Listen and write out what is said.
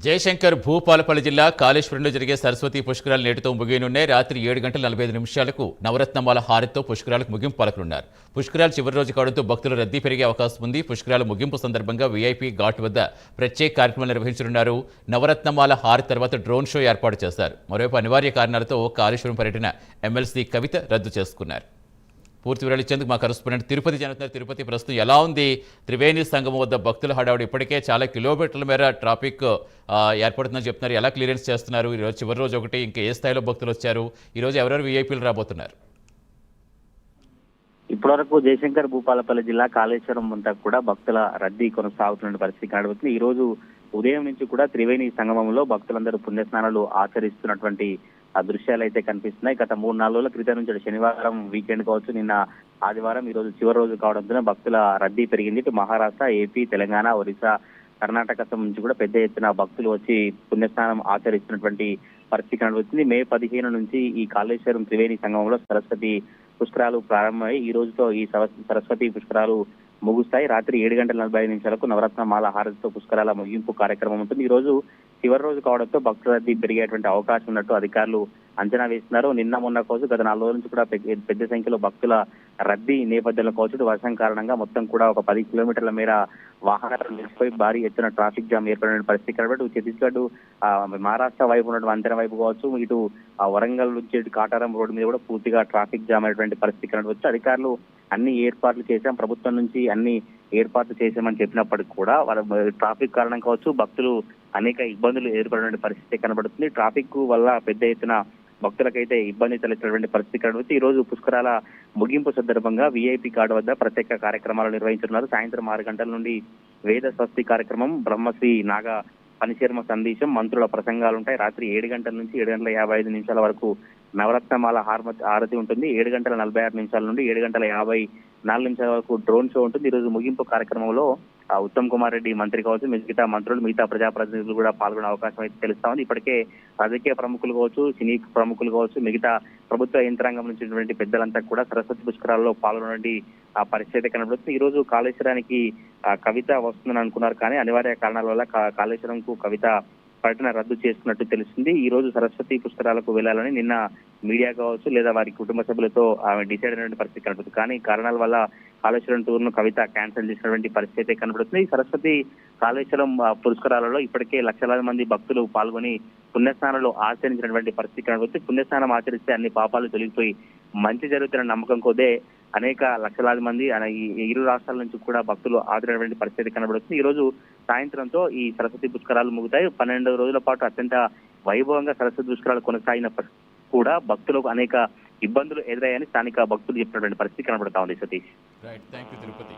జయశంకర్ భూపాలపల్లి జిల్లా కాళేశ్వరంలో జరిగే సరస్వతి పుష్కరాలు నేటితో ముగియనున్నాయి. రాత్రి 7:45 నవరత్నమాల హారతితో పుష్కరాలకు ముగింపు పలకనున్నారు. పుష్కరాలు చివరి రోజు కావడంతో భక్తుల రద్దీ పెరిగే అవకాశం ఉంది. పుష్కరాల ముగింపు సందర్భంగా వీఐపీ ఘాట్ వద్ద ప్రత్యేక కార్యక్రమాలు నిర్వహించనున్నారు. నవరత్నమాల హారతి తర్వాత డ్రోన్ షో ఏర్పాటు చేశారు. మరోవైపు అనివార్య కారణాలతో కాళేశ్వరం పర్యటన ఎమ్మెల్సీ కవిత రద్దు చేసుకున్నారు. పూర్తి వివరాలు ఇచ్చేందుకు మా కరెస్పాండెంట్ తిరుపతి జరుగుతున్నారు. తిరుపతి ప్రస్తుతం ఎలా ఉంది? త్రివేణి సంగమం వద్ద భక్తుల హడావుడి ఇప్పటికే చాలా కిలోమీటర్ల మేర ట్రాఫిక్ ఏర్పడుతుందని చెప్తున్నారు. ఎలా క్లియరెన్స్ చేస్తున్నారు? ఈరోజు చివరి రోజు ఒకటి, ఇంకా ఏ స్థాయిలో భక్తులు వచ్చారు? ఈరోజు ఎవరెవరు వీఐపీలు రాబోతున్నారు? ఇప్పటివరకు జయశంకర్ భూపాలపల్లి జిల్లా కాళేశ్వరం అంతా కూడా భక్తుల రద్దీ కొనసాగుతున్న పరిస్థితి కనబడుతుంది. ఈ రోజు ఉదయం నుంచి కూడా త్రివేణి సంగమంలో భక్తులందరూ పుణ్యస్నానాలు ఆచరిస్తున్నటువంటి దృశ్యాలు అయితే కనిపిస్తున్నాయి. గత 3-4 రోజుల క్రితం నుంచి శనివారం వీకెండ్ కావచ్చు, నిన్న ఆదివారం, ఈ రోజు చివరి రోజు కావడంతో భక్తుల రద్దీ పెరిగింది. ఇటు మహారాష్ట్ర, ఏపీ, తెలంగాణ, ఒరిస్సా, కర్ణాటక నుంచి కూడా పెద్ద ఎత్తున భక్తులు వచ్చి పుణ్యస్నానం ఆచరిస్తున్నటువంటి పరిస్థితి కనబడుతుంది. మే 15 నుంచి ఈ కాళేశ్వరం త్రివేణి సంగమంలో సరస్వతి పుష్కరాలు ప్రారంభమై ఈ రోజుతో ఈ సరస్వతి పుష్కరాలు ముగుస్తాయి. రాత్రి 7:45 నవరత్నమాల హారతితో పుష్కరాల ముగింపు కార్యక్రమం ఉంటుంది. ఈ రోజు చివరి రోజు కావడంతో భక్తుల రద్దీ పెరిగేటువంటి అవకాశం ఉన్నట్టు అధికారులు అంచనా వేస్తున్నారు. నిన్న మొన్న కోసం గత 4 రోజుల నుంచి కూడా పెద్ద సంఖ్యలో భక్తుల రద్దీ నేపథ్యంలో కావచ్చు, వర్షం కారణంగా మొత్తం కూడా ఒక 10 కిలోమీటర్ల మేర వాహనాలు నిలిచిపోయి భారీ ఎత్తున ట్రాఫిక్ జామ్ ఏర్పడిన పరిస్థితి కాబట్టి ఛత్తీస్గఢ్ మహారాష్ట్ర వైపు ఉన్నటువంటి వంతెన వైపు కావచ్చు, ఇటు వరంగల్ నుంచి కాటారం రోడ్డు మీద కూడా పూర్తిగా ట్రాఫిక్ జామ్ అయినటువంటి పరిస్థితి కనబడవచ్చు. అధికారులు అన్ని ఏర్పాట్లు చేశాం, ప్రభుత్వం నుంచి అన్ని ఏర్పాట్లు చేశామని చెప్పినప్పటికీ కూడా వాళ్ళ ట్రాఫిక్ కారణం కావచ్చు, భక్తులు అనేక ఇబ్బందులు ఏర్పడిన పరిస్థితి కనబడుతుంది. ట్రాఫిక్ వల్ల పెద్ద ఎత్తున భక్తులకైతే ఇబ్బంది తలెత్తినటువంటి పరిస్థితి కనబడుతుంది. ఈ రోజు పుష్కరాల ముగింపు సందర్భంగా వీఐపీ ఘాట్ వద్ద ప్రత్యేక కార్యక్రమాలు నిర్వహించున్నారు. సాయంత్రం 6 గంటల నుండి వేద స్వస్తి కార్యక్రమం, బ్రహ్మశ్రీ నాగ పనిశర్మ సందేశం, మంత్రుల ప్రసంగాలు ఉంటాయి. రాత్రి 7 గంటల నుంచి 7:55 వరకు నవరత్నమాల హారతి ఉంటుంది. 7:46 నుండి 7:54 వరకు డ్రోన్ షో ఉంటుంది. ఈ రోజు ముగింపు కార్యక్రమంలో ఉత్తమ్ కుమార్ రెడ్డి మంత్రి కావచ్చు, మిగతా మంత్రులు, మిగతా ప్రజాప్రతినిధులు కూడా పాల్గొనే అవకాశం అయితే తెలుస్తా ఉంది. ఇప్పటికే రాజకీయ ప్రముఖులు కావచ్చు, సినీ ప్రముఖులు కావచ్చు, మిగతా ప్రభుత్వ యంత్రాంగం నుంచి పెద్దలంతా కూడా సరస్వతి పుష్కరాల్లో పాల్గొనే ఆ పరిస్థితి కనబడుతుంది. ఈ రోజు కాళేశ్వరానికి కవిత వస్తుందని అనుకున్నారు, కానీ అనివార్య కారణాల వల్ల కాళేశ్వరంకు కవిత పర్యటన రద్దు చేసుకున్నట్టు తెలుస్తుంది. ఈ రోజు సరస్వతి పుష్కరాలకు వెళ్లాలని నిన్న మీడియా కావచ్చు లేదా వారి కుటుంబ సభ్యులతో ఆమె డిసైడ్ అయినటువంటి పరిస్థితి కనబడుతుంది. కానీ కారణాల వల్ల కాళేశ్వరం టూర్ ను కవిత క్యాన్సిల్ చేసినటువంటి పరిస్థితి కనబడుతుంది. ఈ సరస్వతి కాళేశ్వరం పుష్కరాలలో ఇప్పటికే లక్షలాది మంది భక్తులు పాల్గొని పుణ్యస్నానాలు ఆచరించినటువంటి పరిస్థితి కనబడుతుంది. పుణ్యస్నానం ఆచరిస్తే అన్ని పాపాలు తొలగిపోయి మంచి జరుగుతున్న నమ్మకం కొద్దే అనేక లక్షలాది మంది ఇరు రాష్ట్రాల నుంచి కూడా భక్తులు ఆదరైనటువంటి పరిస్థితి కనబడుతుంది. ఈ రోజు సాయంత్రంతో ఈ సరస్వతి పుష్కరాలు ముగుతాయి. 12 రోజుల పాటు అత్యంత వైభవంగా సరస్వతి పుష్కరాలు కొనసాగిన కూడా భక్తులకు అనేక ఇబ్బందులు ఎదురయ్యాయని స్థానిక భక్తులు చెప్పినటువంటి పరిస్థితి కనబడతా ఉంది. సతీష్. Right, thank you Tirupati.